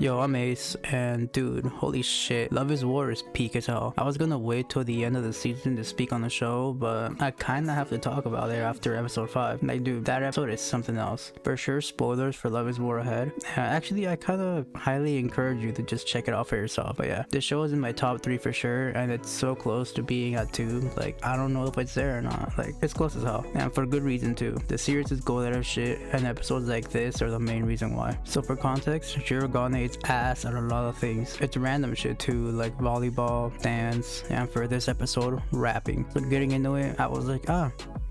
Yo, I'm Ace, and dude, holy shit, Love is War is peak as hell. I was gonna wait till the end of the season to speak on the show, but I kinda have to talk about it after episode 5. Like, dude, that episode is something else. For sure, spoilers for Love is War ahead. Actually, I kinda highly encourage you to just check it out for yourself, but yeah. The show is in my top 3 for sure, and it's so close to being at 2. Like, I don't know if it's there or not. Like, it's close as hell, and for good reason too. The series is gold as shit, and episodes like this are the main reason why. So for context, Shirogane ass at a lot of things. It's random shit too, like volleyball, dance, and for this episode, rapping. So getting into it, I was like,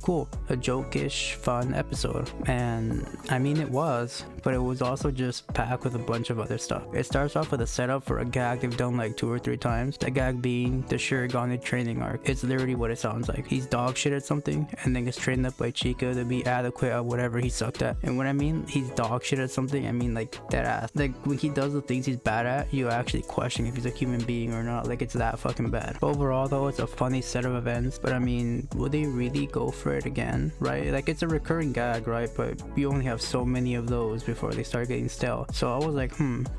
cool, a jokish, fun episode. And I mean, it was, but it was also just packed with a bunch of other stuff. It starts off with a setup for a gag they've done like 2 or 3 times. The gag being the Shirogane training arc. It's literally what it sounds like. He's dog shit at something and then gets trained up by Chika to be adequate at whatever he sucked at. And when I mean he's dog shit at something, I mean like dead ass. Like when he does the things he's bad at, you actually question if he's a human being or not. Like it's that fucking bad. Overall though, it's a funny set of events, but I mean, would they really go for it again, right? Like it's a recurring gag, right? But you only have so many of those before they start getting stale. So I was like,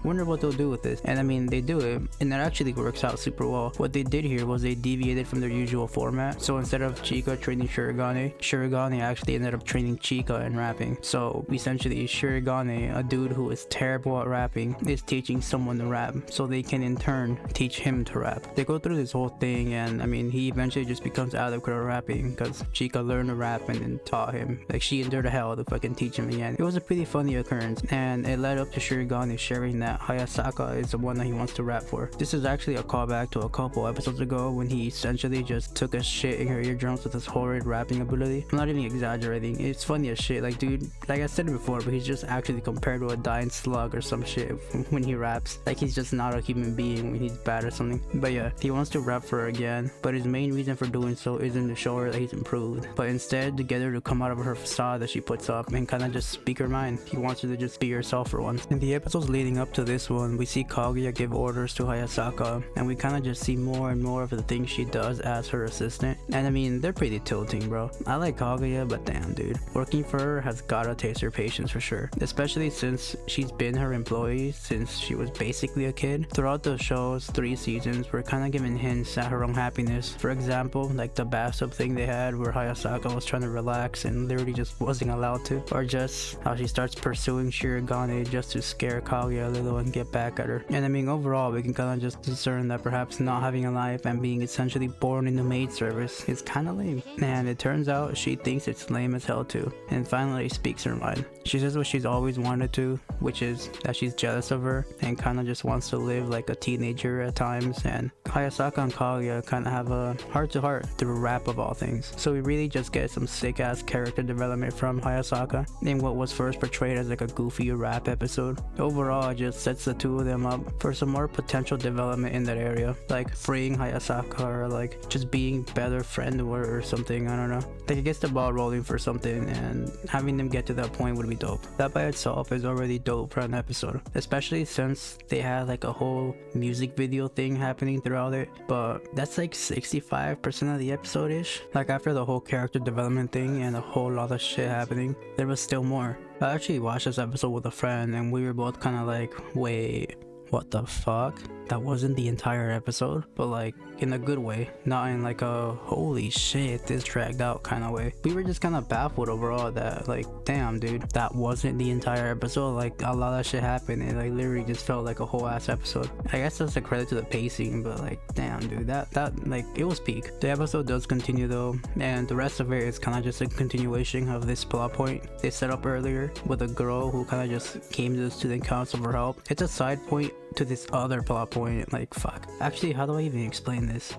wonder what they'll do with this. And I mean, they do it, and that actually works out super well. What they did here was they deviated from their usual format. So instead of Chika training Shirogane actually ended up training Chika in rapping. So essentially, Shirogane, a dude who is terrible at rapping, is teaching someone to rap, so they can in turn teach him to rap. They go through this whole thing, and I mean, he eventually just becomes adequate at rapping because Chika learned to rap and then taught him. Like she endured hell to fucking teach him again. It was a pretty funny occurrence, and it led up to Shirogane sharing that Hayasaka is the one that he wants to rap for. This is actually a callback to a couple episodes ago when he essentially just took a shit in her eardrums with his horrid rapping ability. I'm not even exaggerating. It's funny as shit. Like dude, like I said it before, but he's just actually compared to a dying slug or some shit when he raps. Like he's just not a human being when he's bad or something. But yeah, he wants to rap for her again, but his main reason for doing so isn't to show her that he's improved, but instead to get her to come out of her facade that she puts up and kind of just speak her mind. He wants her to just be herself for once. In the episodes leading up to this one, we see Kaguya give orders to Hayasaka, and we kind of just see more and more of the things she does as her assistant. And I mean, they're pretty tilting, bro. I like Kaguya, but damn dude, working for her has gotta taste her patience for sure, especially since she's been her employee since she was basically a kid. Throughout the show's 3 seasons, we're kind of given hints at her unhappiness. For example, like the bathtub thing they had where Hayasaka was trying to relax and literally just wasn't allowed to, or just how she starts pursuing Shirogane just to scare Kaguya a little and get back at her. And I mean, overall, we can kind of just discern that perhaps not having a life and being essentially born into maid service is kind of lame. And it turns out she thinks it's lame as hell too, and finally speaks her mind. She says what she's always wanted to, which is that she's jealous of her and kind of just wants to live like a teenager at times. And Hayasaka and Kaguya kind of have a heart-to-heart through rap of all things. So we really just get some sick-ass character development from Hayasaka in what was first portrayed as like a goofy rap episode. Overall, it just sets the 2 of them up for some more potential development in that area, like freeing Hayasaka or like just being better friend to her or something. I don't know. Like it gets the ball rolling for something, and having them get to that point would be dope. That by itself is already dope for an episode, especially since they had like a whole music video thing happening throughout it. But that's like 65% of the episode ish. Like after the whole character development thing and a whole lot of shit happening, there was still more. I actually watched this episode with a friend, and we were both kind of like, wait, what the fuck? That wasn't the entire episode, but like in a good way, not in like a holy shit this dragged out kind of way. We were just kind of baffled overall that like, damn dude, that wasn't the entire episode. Like a lot of shit happened, and like literally just felt like a whole ass episode. I guess that's a credit to the pacing, but like damn dude, that like it was peak. The episode does continue though, and the rest of it is kind of just a continuation of this plot point they set up earlier with a girl who kind of just came to the student council for help. It's a side point to this other plot point. Like fuck, actually, how do I even explain this?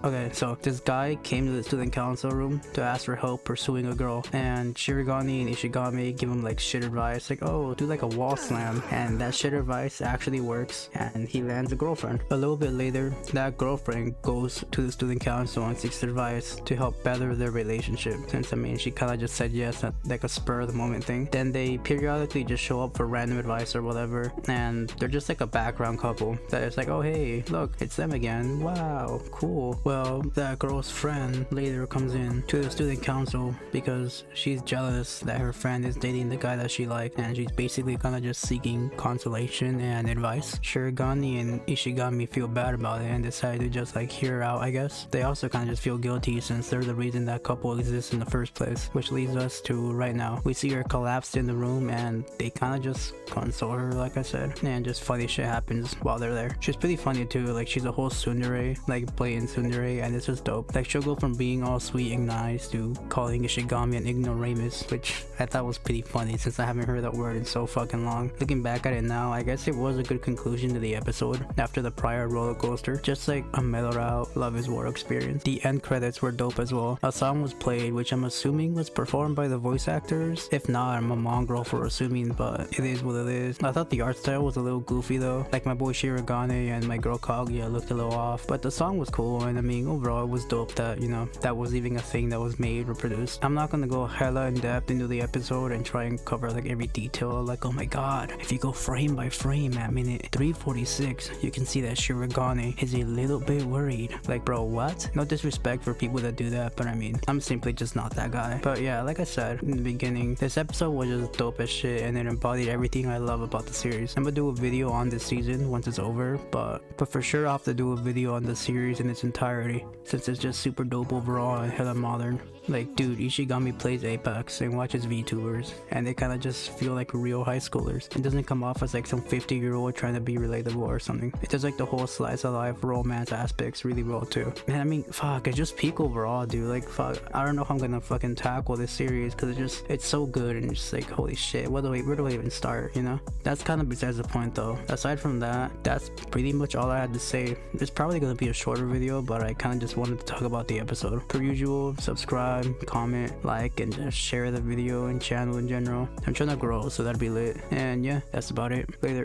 Okay, so this guy came to the student council room to ask for help pursuing a girl, and Shirogane and Ishigami give him like shit advice, like, oh, do like a wall slam, and that shit advice actually works, and he lands a girlfriend. A little bit later, that girlfriend goes to the student council and seeks advice to help better their relationship, since I mean she kind of just said yes at like a spur of the moment thing. Then they periodically just show up for random advice or whatever, and they're just like a a background couple that is like, oh hey, look, it's them again, wow, cool. Well, that girl's friend later comes in to the student council because she's jealous that her friend is dating the guy that she liked, and she's basically kind of just seeking consolation and advice. Shirogane and Ishigami feel bad about it and decide to just like hear her out, I guess. They also kind of just feel guilty since they're the reason that couple exists in the first place, which leads us to right now. We see her collapsed in the room and they kind of just console her, like I said, and just funny shit happens while they're there. She's pretty funny too, like she's a whole tsundere, like blatant tsundere, and it's just dope. Like she'll go from being all sweet and nice to calling Ishigami an ignoramus, which I thought was pretty funny since I haven't heard that word in so fucking long. Looking back at it now, I guess it was a good conclusion to the episode after the prior roller coaster, just like a mellowed out Love is War experience. The end credits were dope as well. A song was played, which I'm assuming was performed by the voice actors. If not, I'm a mongrel for assuming, but it is what it is. I thought the art style was a little goofy though, like my boy Shirogane and my girl Kaguya looked a little off, but the song was cool, and I mean overall it was dope that, you know, that was even a thing that was made or produced. I'm not gonna go hella in depth into the episode and try and cover like every detail, like oh my god, if you go frame by frame at minute 346 you can see that Shirogane is a little bit worried. Like bro, what? No disrespect for people that do that, but I mean I'm simply just not that guy. But yeah, like I said in the beginning, this episode was just dope as shit and it embodied everything I love about the series. I'm gonna do a video on this season once it's over, but for sure I'll have to do a video on the series in its entirety since it's just super dope overall and hella modern. Like dude, Ishigami plays Apex and watches VTubers and they kind of just feel like real high schoolers. It doesn't come off as like some 50-year-old trying to be relatable or something. It does like the whole slice of life romance aspects really well too. And I mean fuck, it's just peak overall, dude. Like fuck, I don't know how I'm gonna fucking tackle this series because it's so good and just like holy shit, where do I even start, you know? That's kind of besides the point though. Aside from that, that's pretty much all I had to say. It's probably gonna be a shorter video, but I kind of just wanted to talk about the episode. Per usual, subscribe, comment, like, and just share the video and channel in general. I'm trying to grow, so that'd be lit. And yeah, that's about it. Later.